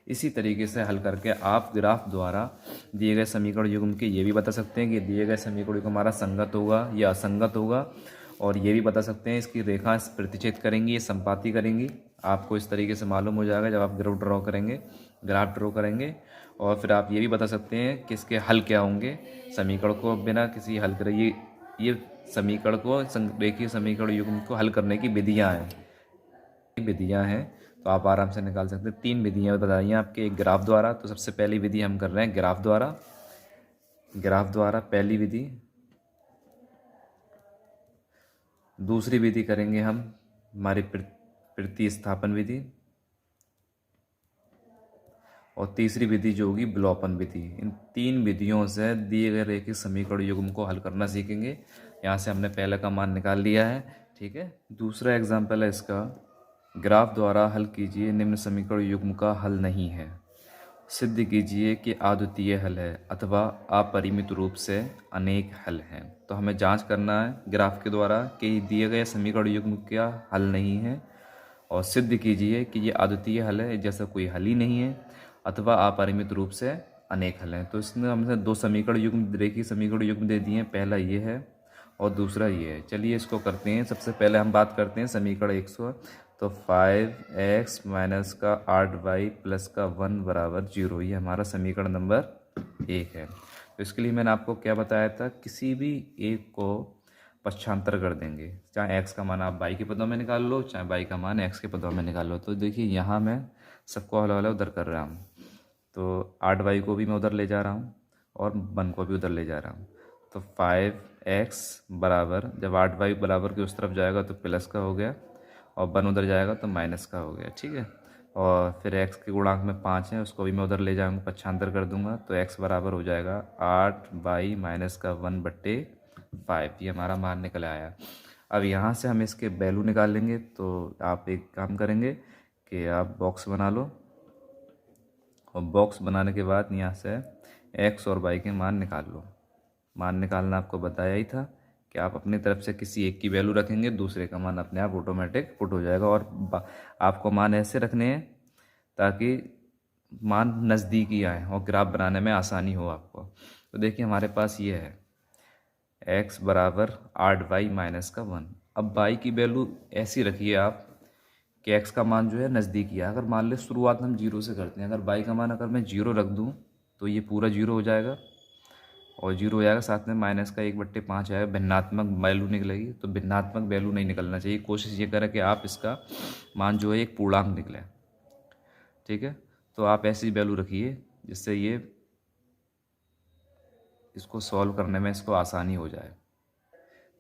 इसी तरीके से हल करके आप ग्राफ द्वारा दिए गए समीकरण युग्म के ये भी बता सकते हैं कि दिए गए समीकरण युग्म हमारा संगत होगा या असंगत होगा, और ये भी बता सकते हैं इसकी रेखा प्रतिच्छेद करेंगी, संपाती करेंगी। आपको इस तरीके से मालूम हो जाएगा जब आप ग्राफ ड्रॉ करेंगे। और फिर आप ये भी बता सकते हैं कि इसके हल क्या होंगे। समीकरण को बिना किसी हल करे ये समीकरण को रेखीय समीकरण युग्म को हल करने की विधियाँ हैं, तो आप आराम से निकाल सकते हैं। 3 विधियाँ बताई हैं आपके, एक ग्राफ द्वारा। तो सबसे पहली विधि हम कर रहे हैं ग्राफ द्वारा पहली विधि। दूसरी विधि करेंगे हम हमारी प्रतिस्थापन विधि, और तीसरी विधि जो होगी विलोपन विधि। इन 3 विधियों से दिए गए रेखीय समीकरण युग्म को हल करना सीखेंगे। यहाँ से हमने पहले का मान निकाल लिया है। ठीक है, दूसरा एग्जाम्पल है इसका, ग्राफ द्वारा हल कीजिए निम्न समीकरण युग्म का हल नहीं है। सिद्ध कीजिए कि अद्वितीय हल है अथवा अपरिमित रूप से अनेक हल हैं। तो हमें जांच करना है ग्राफ के द्वारा कि दिए गए समीकरण युग्म का हल नहीं है, और सिद्ध कीजिए कि ये अद्वितीय हल है, जैसा कोई हल ही नहीं है, अथवा अपरिमित रूप से अनेक हल हैं। तो इसने हमसे दो समीकरण युग्म, रेखीय समीकरण युग्म दे दिए हैं। पहला ये है और दूसरा ये है। चलिए इसको करते हैं। सबसे पहले हम बात करते हैं समीकरण 100। तो 5x माइनस का 8y प्लस का 1 बराबर 0, ये हमारा समीकरण नंबर 1 है। तो इसके लिए मैंने आपको क्या बताया था, किसी भी एक को पक्षांतर कर देंगे, चाहे x का मान आप y के पदों में निकाल लो, चाहे y का मान x के पदों में निकाल लो। तो देखिए यहाँ मैं सबको हल वाला उधर कर रहा हूँ, तो 8y को भी मैं उधर ले जा रहा हूँ और 1 को भी उधर ले जा रहा हूँ। तो 5x बराबर, जब 8y बराबर के उस तरफ जाएगा तो प्लस का हो गया, और 1 उधर जाएगा तो माइनस का हो गया, ठीक है। और फिर x के गुणांक में 5 है, उसको भी मैं उधर ले जाऊँगा, पक्षांतर कर दूंगा, तो x बराबर हो जाएगा 8y माइनस का 1/5। ये हमारा मान निकल आया। अब यहाँ से हम इसके वैल्यू निकाल लेंगे। तो आप एक काम करेंगे कि आप बॉक्स बना लो, और बॉक्स बनाने के बाद यहाँ से x और y के मान निकाल लो। मान निकालना आपको बताया ही था कि आप अपनी तरफ से किसी एक की वैल्यू रखेंगे, दूसरे का मान अपने आप ऑटोमेटिक पुट हो जाएगा। और आपको मान ऐसे रखने हैं ताकि मान नज़दीकी आए और ग्राफ बनाने में आसानी हो आपको। तो देखिए हमारे पास ये है x बराबर 8y माइनस का 1। अब y की वैल्यू ऐसी रखिए आप कि x का मान जो है नज़दीकी है। अगर मान ले शुरुआत हम 0 से करते हैं, अगर y का मान अगर मैं 0 रख दूँ तो ये पूरा 0 हो जाएगा, और 0 हो जाएगा, साथ में माइनस का 1/5 आएगा, भिन्नात्मक वैल्यू निकलेगी। तो भिन्नात्मक वैल्यू नहीं निकलना चाहिए। कोशिश ये करें कि आप इसका मान जो है एक पूर्णांक निकले, ठीक है। तो आप ऐसी वैल्यू रखिए जिससे ये इसको सॉल्व करने में इसको आसानी हो जाए।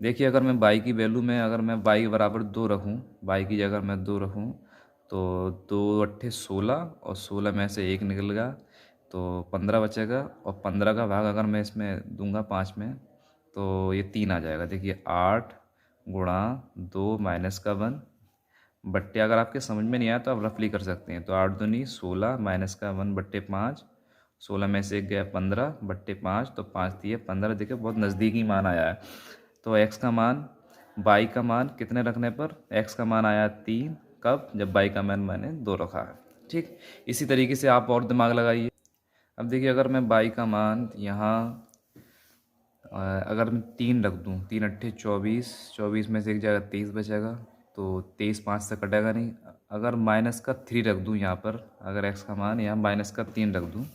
देखिए अगर मैं y की वैल्यू में, अगर मैं y बराबर 2 रखूँ, y की जगह मैं 2 रखूँ, तो 2 अट्ठे 16, और 16 में से 1 निकल गया तो 15 बचेगा, और 15 का भाग अगर मैं इसमें दूंगा 5 में तो ये 3 आ जाएगा। देखिए 8 गुणा 2 माइनस का 1 बट्टे, अगर आपके समझ में नहीं आया तो आप रफली कर सकते हैं। तो 8 दूनी 16 माइनस का 1/5, 16 में से 1 गया 15/5, तो 5 दिए 15। देखिए बहुत नज़दीकी मान आया है। तो x का मान, y का मान कितने रखने पर x का मान आया 3, कब, जब y का मान मैंने 2 रखा है, ठीक। इसी तरीके से आप और दिमाग लगाइए। अब देखिए अगर मैं y का मान यहाँ अगर मैं 3 रख दूँ, 3 अट्ठे 24, 24 में से 1 जाएगा 23 बचेगा, तो 23 5 से कटेगा नहीं। अगर माइनस का 3 रख दूँ यहाँ पर, अगर x का मान यहाँ माइनस का 3 रख दूँ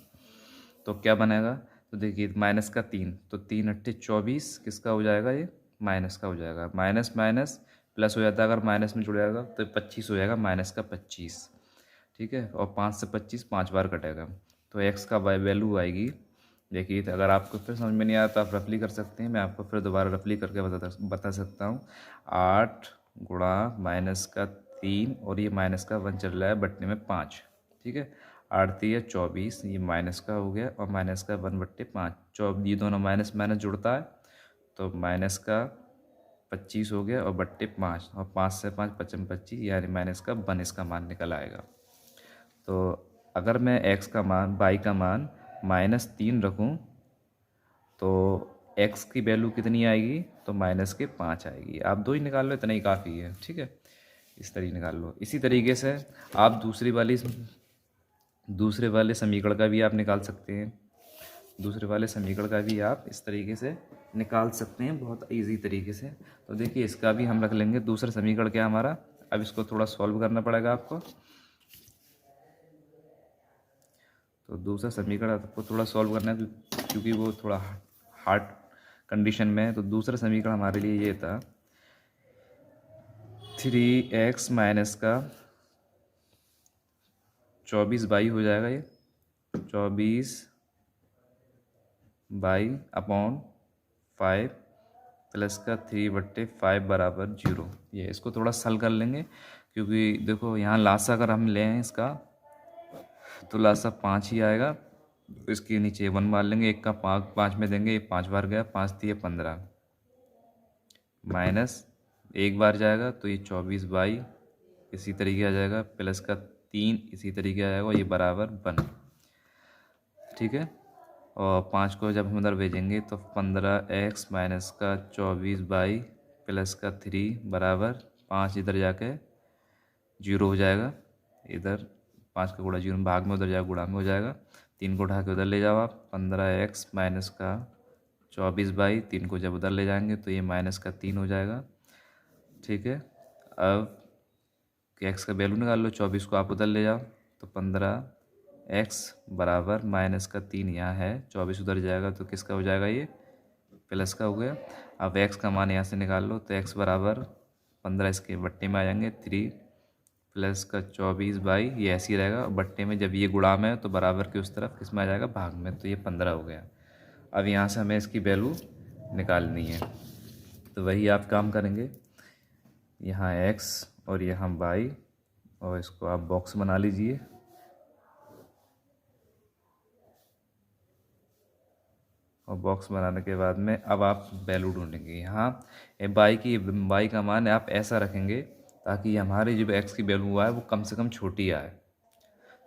तो क्या बनेगा। तो देखिए माइनस का 3, तो 3 अट्ठे 24 किसका हो जाएगा, ये माइनस का हो जाएगा। माइनस माइनस प्लस हो जाता है, अगर माइनस में जुड़ जाएगा तो 25 हो जाएगा, माइनस का 25, ठीक है। और 5 से 25 5 बार कटेगा, तो x का वैल्यू आएगी। देखिए तो अगर आपको फिर समझ में नहीं आया तो आप रफली कर सकते हैं, मैं आपको फिर दोबारा रफली करके बता सकता हूँ। 8 गुणा माइनस का 3, और ये माइनस का 1 चल रहा है बटने में 5, ठीक है। 8 3 24, ये माइनस का हो गया, और माइनस का 1/5, ये दोनों माइनस माइनस जुड़ता है तो माइनस का 25 हो गया, और बट्टे 5, और 5 से 5 25, यानी माइनस का 1 इसका मान निकल आएगा। तो अगर मैं x का मान, y का मान -3 रखूं तो x की वैल्यू कितनी आएगी, तो -5 आएगी। आप 2 ही निकाल लो, इतना ही काफ़ी है, ठीक है। इस तरीके निकाल लो। इसी तरीके से आप दूसरे वाले समीकरण का भी आप निकाल सकते हैं। दूसरे वाले समीकरण का भी आप इस तरीके से निकाल सकते हैं, बहुत इजी तरीके से। तो देखिए इसका भी हम रख लेंगे। दूसरा समीकरण क्या हमारा, अब इसको थोड़ा सॉल्व करना पड़ेगा आपको। तो दूसरा समीकरण आपको थोड़ा सॉल्व करना है क्योंकि वो थोड़ा हार्ड कंडीशन में है। तो दूसरा समीकरण हमारे लिए ये था 3x माइनस का 24y हो जाएगा, ये 24/5 प्लस का 3/5 बराबर 0। ये इसको थोड़ा सल कर लेंगे क्योंकि देखो यहाँ लासा अगर हम लें इसका तो लासा 5 ही आएगा। इसके नीचे 1 मार लेंगे, 1 का 5 में देंगे, ये 5 बार गया, 5 दिए 15 माइनस 1 बार जाएगा तो ये 24/, इसी तरीके आ जाएगा, प्लस का 3 इसी तरीके आ जाएगा, ये बराबर 1। ठीक है। और 5 को जब हम उधर भेजेंगे तो 15x माइनस का 24 प्लस का 3 बराबर 5 इधर जाके 0 हो जाएगा। इधर 5 का गुणा 0 में भाग में उधर जाएगा, गुणा में हो जाएगा। 3 को उठा के उधर ले जाओ आप, 15x माइनस का 24/3 को जब उधर ले जाएंगे तो ये माइनस का 3 हो जाएगा। ठीक है। अब एक्स का वैल्यू निकाल लो, 24 को आप उधर ले जाओ तो 15x बराबर माइनस का 3 यहाँ है, 24 उधर जाएगा तो किसका हो जाएगा, ये प्लस का हो गया। अब x का मान यहाँ से निकाल लो तो x बराबर 15 इसके बट्टे में आ जाएंगे, 3 प्लस का 24 ये ऐसे ही रहेगा। बट्टे में जब ये गुणा में है तो बराबर के उस तरफ किस में आ जाएगा, भाग में, तो ये 15 हो गया। अब यहाँ से हमें इसकी वैल्यू निकालनी है, तो वही आप काम करेंगे। यहाँ x और यहाँ y, और इसको आप बॉक्स बना लीजिए। और बॉक्स बनाने के बाद में अब आप वैल्यू ढूंढेंगे। यहाँ y का मान आप ऐसा रखेंगे ताकि हमारी जो x की वैल्यू आए वो कम से कम छोटी आए।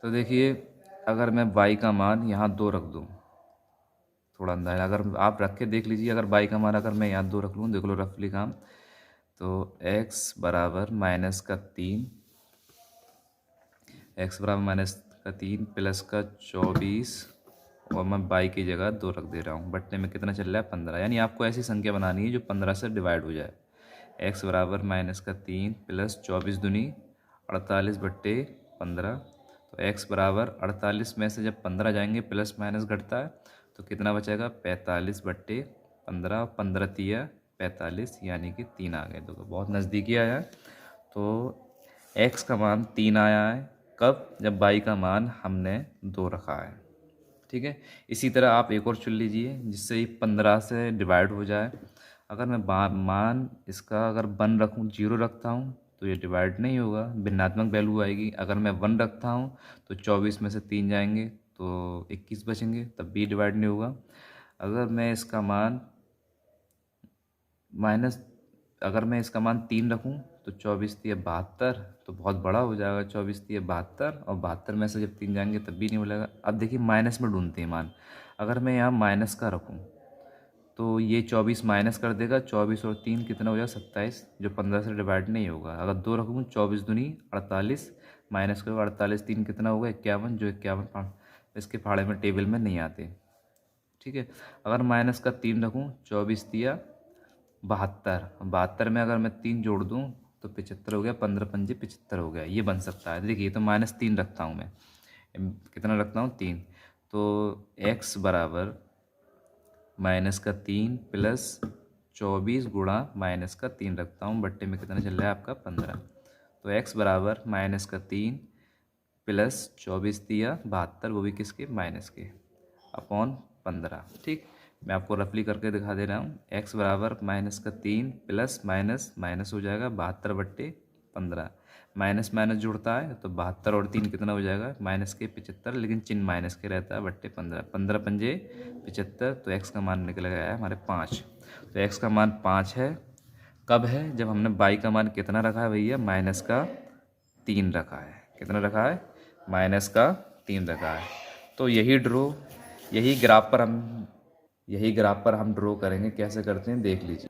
तो देखिए, अगर मैं y का मान यहाँ 2 रख दूँ, थोड़ा अंदाजा अगर आप रख के देख लीजिए, अगर y का मान अगर मैं यहाँ 2 रख लूँ, देख लो रफली काम, तो x बराबर माइनस का 3, प्लस का 24, और मैं y की जगह 2 रख दे रहा हूँ। बट्टे में कितना चल रहा है, 15। यानी आपको ऐसी संख्या बनानी है जो 15 से डिवाइड हो जाए। x बराबर माइनस का 3 प्लस 24 दूनी 48/15, तो x बराबर 48 में से जब 15 जाएंगे प्लस माइनस घटता है तो कितना बचेगा, 45/15, 15 तिया 45, यानी कि 3 आ गए। तो बहुत नज़दीकी आया है। तो x का मान 3 आया है, कब, जब y का मान हमने 2 रखा है। ठीक है। इसी तरह आप एक और चुन लीजिए जिससे ये 15 से डिवाइड हो जाए। अगर मैं मान इसका अगर 1 रखूँ, 0 रखता हूँ तो ये डिवाइड नहीं होगा, भिन्नात्मक वैल्यू आएगी। अगर मैं 1 रखता हूँ तो 24 में से 3 जाएंगे तो 21 बचेंगे, तब भी डिवाइड नहीं होगा। अगर मैं इसका मान अगर मैं इसका मान 3 रखूँ तो 24 तिया 72, तो बहुत बड़ा हो जाएगा, 24 तिया 72, और 72 में से जब 3 जाएंगे तब भी नहीं मिलेगा। अब देखिए माइनस में ढूंढते हैं मान। अगर मैं यहाँ माइनस का रखूँ तो ये 24 माइनस कर देगा, 24 और 3 कितना हो जाएगा, 27, जो 15 से डिवाइड नहीं होगा। अगर 2 रखूँ, 24 दूनी 48, माइनस करो 48, 3 कितना होगा, 51, जो 51 इसके फाड़े में टेबल में नहीं आते। ठीक है। अगर माइनस का 3 रखूँ, 24 तिया 72, 72 में अगर मैं 3 जोड़ दूँ तो 75 हो गया, 15 पंजे 75 हो गया, ये बन सकता है। देखिए, तो -3 रखता हूँ मैं, कितना रखता हूँ, 3। तो x बराबर माइनस का 3 प्लस 24 गुणा माइनस का 3 रखता हूँ, बट्टे में कितना चल रहा है आपका, 15। तो x बराबर माइनस का 3 प्लस 24 तिया 72, वो भी किसके, माइनस के, अपॉन 15। ठीक, मैं आपको रफली करके दिखा दे रहा हूँ। x बराबर माइनस का 3 प्लस माइनस माइनस हो जाएगा, 72/15, माइनस माइनस जुड़ता है तो 72 और 3 कितना हो जाएगा, माइनस के 75, लेकिन चिन्ह माइनस के रहता है, बट्टे 15, 15 पंजे 75, तो x का मान निकल गया है हमारे 5। तो x का मान 5 है। कब है, जब हमने y का मान कितना रखा है भैया, माइनस का 3 रखा है। कितना रखा है, माइनस का 3 रखा है। तो यही ग्राफ पर हम ड्रॉ करेंगे। कैसे करते हैं देख लीजिए।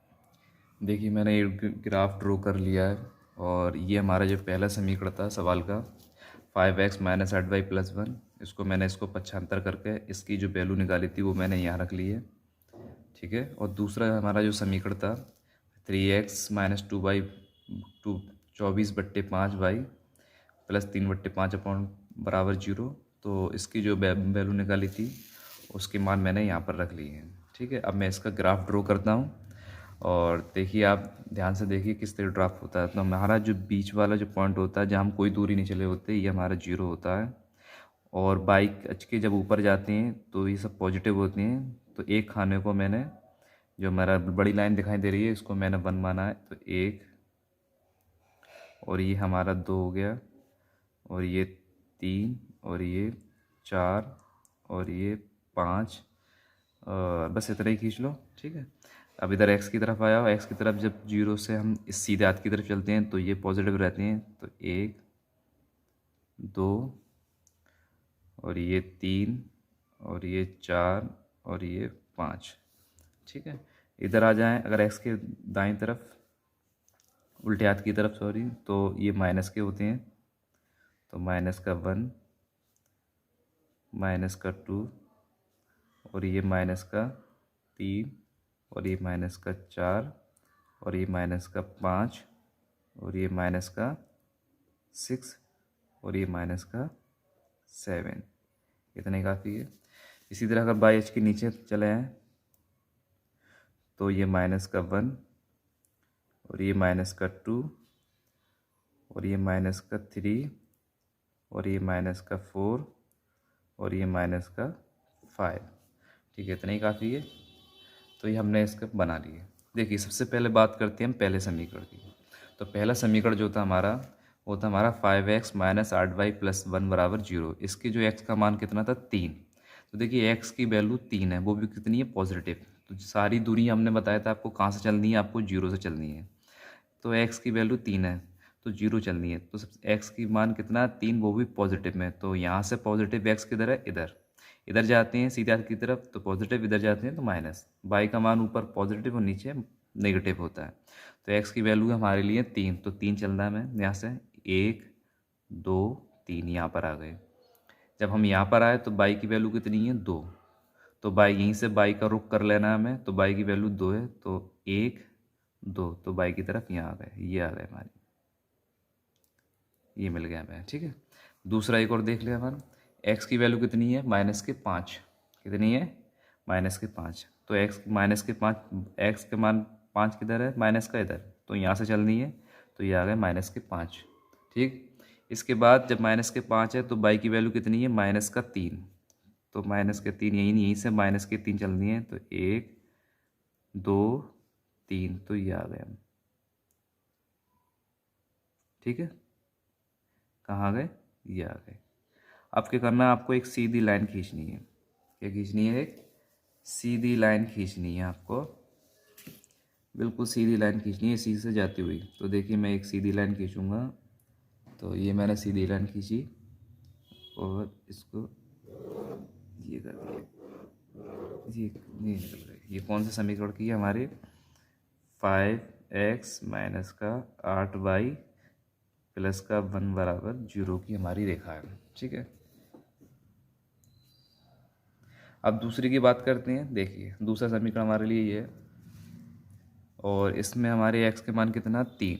देखिए, मैंने ये ग्राफ ड्रॉ कर लिया है, और ये हमारा जो पहला समीकरण था सवाल का, 5x माइनस 8y प्लस 1, इसको पक्षांतर करके इसकी जो वैल्यू निकाली थी वो मैंने यहाँ रख ली है। ठीक है। और दूसरा हमारा जो समीकरण था 3x minus 2y 24/5y plus 3/5 upon बराबर 0, तो इसकी जो वैल्यू निकाली थी उसके मान मैंने यहाँ पर रख ली है। ठीक है। अब मैं इसका ग्राफ ड्रॉ करता हूँ, और देखिए, आप ध्यान से देखिए किस तरह ड्राफ होता है। तो हमारा जो बीच वाला जो पॉइंट होता है जहाँ हम कोई दूरी नहीं चले होते, ये हमारा 0 होता है। और बाइक के जब ऊपर जाते हैं तो ये सब पॉजिटिव होती हैं। तो एक खाने को मैंने, जो हमारा बड़ी लाइन दिखाई दे रही है, इसको मैंने 1 माना है, तो 1, और ये हमारा 2 हो गया, और ये 3, और ये 4, और ये 5, और बस इतना ही खींच लो। ठीक है। अब इधर x की तरफ आया, x की तरफ जब 0 से हम इस सीधे हाथ की तरफ चलते हैं तो ये पॉजिटिव रहते हैं, तो 1, 2, और ये 3, और ये 4 और ये 5। ठीक है, इधर आ जाएं। अगर x के दाईं तरफ, उल्टे हाथ की तरफ सॉरी, तो ये माइनस के होते हैं, तो माइनस का 1, माइनस का 2, और ये माइनस का 3, और ये माइनस का 4, और ये माइनस का 5, और ये माइनस का 6, और ये माइनस का 7। इतने काफ़ी है। इसी तरह अगर बाई एच के नीचे चले आएँ तो ये माइनस का 1, और ये माइनस का 2, और ये माइनस का 3, और ये माइनस का 4, और ये माइनस का 5। ठीक है, इतना ही काफ़ी है। तो ये हमने इसका बना लिए। देखिए, सबसे पहले बात करते हैं हम पहले समीकरण की। तो पहला समीकरण जो था हमारा, वो था हमारा 5x माइनस 8y प्लस 1 बराबर 0। इसके जो x का मान कितना था, 3। तो देखिए x की वैल्यू 3 है, वो भी कितनी है, पॉजिटिव। तो सारी दूरी हमने बताया था आपको कहाँ से चलनी है, आपको 0 से चलनी है। तो x की वैल्यू 3 है, तो 0 चलनी है। तो x की मान कितना, 3, वो भी पॉजिटिव में। तो यहाँ से पॉजिटिव x किधर है, इधर। इधर जाते हैं सीधे हाथ की तरफ तो पॉजिटिव, इधर जाते हैं तो माइनस। बाई का मान ऊपर पॉजिटिव और नीचे नेगेटिव होता है। तो x की वैल्यू हमारे लिए 3, तो 3 चलना है। मैं यहाँ से 1 2 3 यहाँ पर आ गए। जब हम यहाँ पर आए तो बाई की वैल्यू कितनी है, 2। तो बाई, यहीं से बाई का रुख कर लेना है हमें। तो बाई की वैल्यू 2 है, तो 1 2, तो बाई की तरफ यहाँ आ गए, ये आ गए हमारी, ये मिल गया हमें। ठीक है, दूसरा एक और देख लिया हमारा। एक्स की वैल्यू कितनी है, माइनस के 5। कितनी है, माइनस के 5। तो एक्स माइनस के 5, एक्स के मान 5 किधर है, माइनस का इधर। तो यहाँ से चलनी है, तो ये आ गए माइनस के 5। ठीक, इसके बाद जब माइनस के 5 है तो बाई की वैल्यू कितनी है, माइनस का 3। तो माइनस के 3 यहीं से माइनस के 3 चलनी है। तो 1 2 3, तो ये आ गए हम। ठीक है, कहाँ आ गए, ये आ गए। अब क्या करना है, आपको एक सीधी लाइन खींचनी है। क्या खींचनी है, एक सीधी लाइन खींचनी है आपको, बिल्कुल सीधी लाइन खींचनी है, सीधे से जाती हुई। तो देखिए, मैं एक सीधी लाइन खींचूंगा। तो ये मैंने सीधी लाइन खींची और इसको ये कर दिया, ये निकल गई। ये कौन से समीकरण की है, हमारे 5x माइनस का 8y प्लस का 1 बराबर 0 की हमारी रेखा है। ठीक है, अब दूसरी की बात करते हैं। देखिए, दूसरा समीकरण हमारे लिए ये है, और इसमें हमारे x के मान कितना, 3।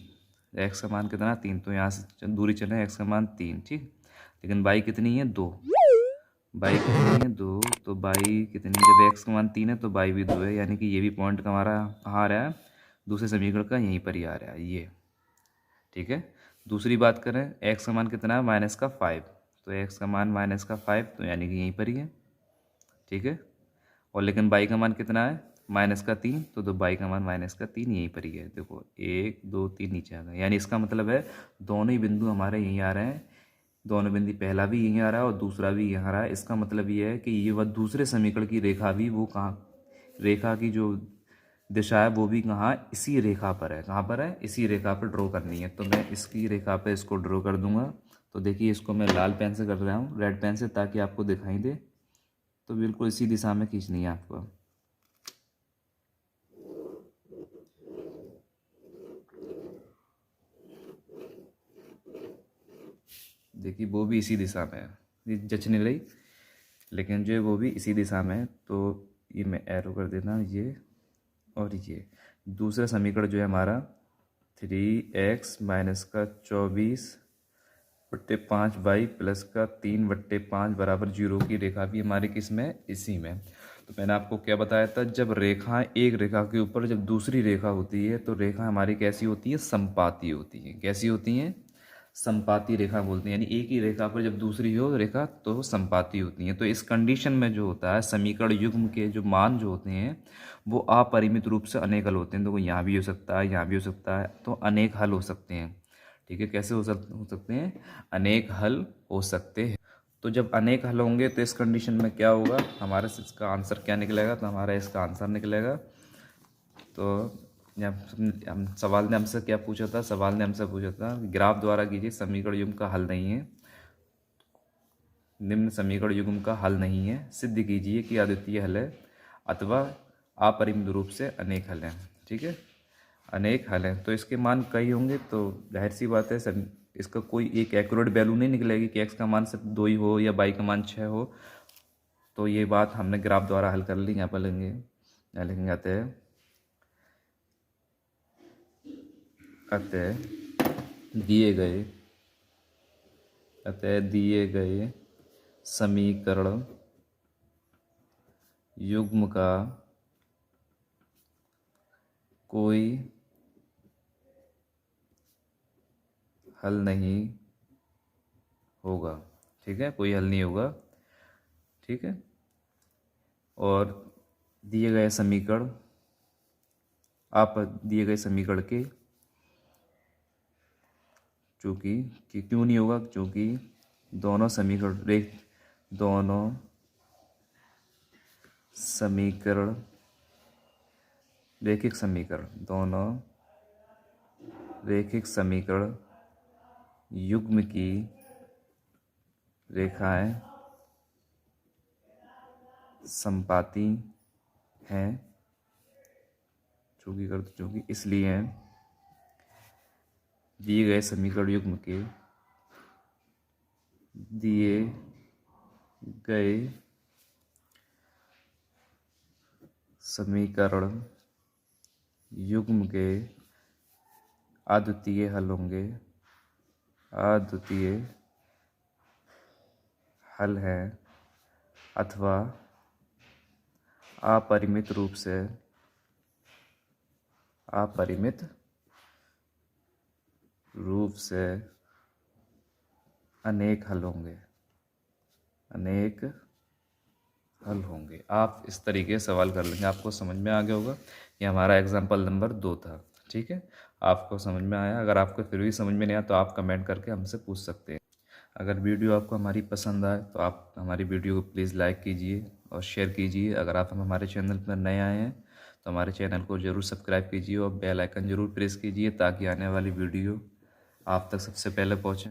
x का मान कितना, 3। तो यहाँ से दूरी चले, x का मान 3। ठीक, लेकिन बाई कितनी है, 2। बाई कितनी है, 2। तो बाई कितनी, जब x का मान 3 है तो बाई भी 2 है, यानी कि ये भी पॉइंट हमारा कहाँ आ रहा है, दूसरे समीकरण का यहीं पर ही आ रहा है ये। ठीक है, दूसरी बात करें, x का मान कितना है, माइनस का 5। तो x का मान माइनस का 5, तो यानी कि यहीं पर ही है। ठीक है, और लेकिन बाई का मान कितना है, माइनस का 3। तो बाई का मान माइनस का 3 यहीं पर ही है। देखो, 1 2 3 नीचे आ गए, यानी इसका मतलब है दोनों ही बिंदु हमारे यहीं आ रहे हैं। दोनों बिंदु, पहला भी यहीं आ रहा है और दूसरा भी यहीं आ रहा है। इसका मतलब ये है कि ये वह दूसरे समीकरण की रेखा भी, वो कहाँ, रेखा की जो दिशा है वो भी कहाँ, इसी रेखा पर है। कहाँ पर है, इसी रेखा पर ड्रॉ करनी है। तो मैं इसकी रेखा पर इसको ड्रॉ कर दूंगा। तो देखिए, इसको मैं लाल पेन से कर रहा हूँ, रेड पेन से, ताकि आपको दिखाई दे। तो बिल्कुल इसी दिशा में खींचनी है आपको। देखिए, वो भी इसी दिशा में है, ये जच नहीं रही, लेकिन जो है वो भी इसी दिशा में है। तो ये मैं एरो कर देता हूँ, ये और ये। दूसरा समीकरण जो है हमारा, 3x माइनस का 24/5y प्लस का 3/5 बराबर 0 की रेखा भी हमारी किस में, इसी में। तो मैंने आपको क्या बताया था, जब रेखा, एक रेखा के ऊपर जब दूसरी रेखा होती है तो रेखा हमारी कैसी होती है, समपाती होती है। कैसी होती है, समपाती रेखा बोलते हैं। यानी एक ही रेखा पर जब दूसरी हो रेखा तो वो समपाती होती हैं। तो इस कंडीशन में जो होता है, समीकरण युग्म के जो मान जो होते हैं वो अपरिमित रूप से अनेक हल होते हैं। तो वो यहाँ भी हो सकता है, यहाँ भी हो सकता है, तो अनेक हल हो सकते हैं। ठीक है, कैसे हो सकते हैं, अनेक हल हो सकते हैं। तो जब अनेक हल होंगे तो इस कंडीशन में क्या होगा, हमारा इसका आंसर क्या निकलेगा, तो हमारा इसका आंसर निकलेगा। तो हम सवाल ने हमसे क्या पूछा था, सवाल ने हमसे पूछा था ग्राफ द्वारा कीजिए, समीकरण युग्म का हल नहीं है। निम्न समीकरण युग्म का हल नहीं है, सिद्ध कीजिए कि अद्वितीय हल है अथवा अपरिमित रूप से अनेक हल हैं। ठीक है, अनेक हल हैं तो इसके मान कई होंगे, तो जाहिर सी बात है सर इसका कोई एक एक्यूरेट वैल्यू नहीं निकलेगी कि एक्स का मान सिर्फ 2 ही हो या वाई का मान 6 हो। तो ये बात हमने ग्राफ द्वारा हल कर ली। यहाँ पर लेंगे, यहाँ लिखेंगे अतः दिए गए समीकरण युग्म का कोई हल नहीं होगा। ठीक है, कोई हल नहीं होगा। ठीक है, और दिए गए समीकरण, आप दिए गए समीकरण के चूँकि कि क्यों नहीं होगा, क्योंकि दोनों समीकरण रैखिक समीकरण युग्म की रेखाएं समपाती हैं, चूँकि इसलिए दिए गए समीकरण युग्म के अद्वितीय हल हैं अथवा अपरिमित रूप से अनेक हल होंगे। आप इस तरीके से सवाल कर लेंगे, आपको समझ में आ गया होगा। ये हमारा एग्जाम्पल नंबर 2 था। ठीक है, आपको समझ में आया। अगर आपको फिर भी समझ में नहीं आया तो आप कमेंट करके हमसे पूछ सकते हैं। अगर वीडियो आपको हमारी पसंद आए तो आप हमारी वीडियो को प्लीज़ लाइक कीजिए और शेयर कीजिए। अगर आप हमारे चैनल पर नए आए हैं तो हमारे चैनल को ज़रूर सब्सक्राइब कीजिए और बेल आइकन ज़रूर प्रेस कीजिए ताकि आने वाली वीडियो आप तक सबसे पहले पहुँचे।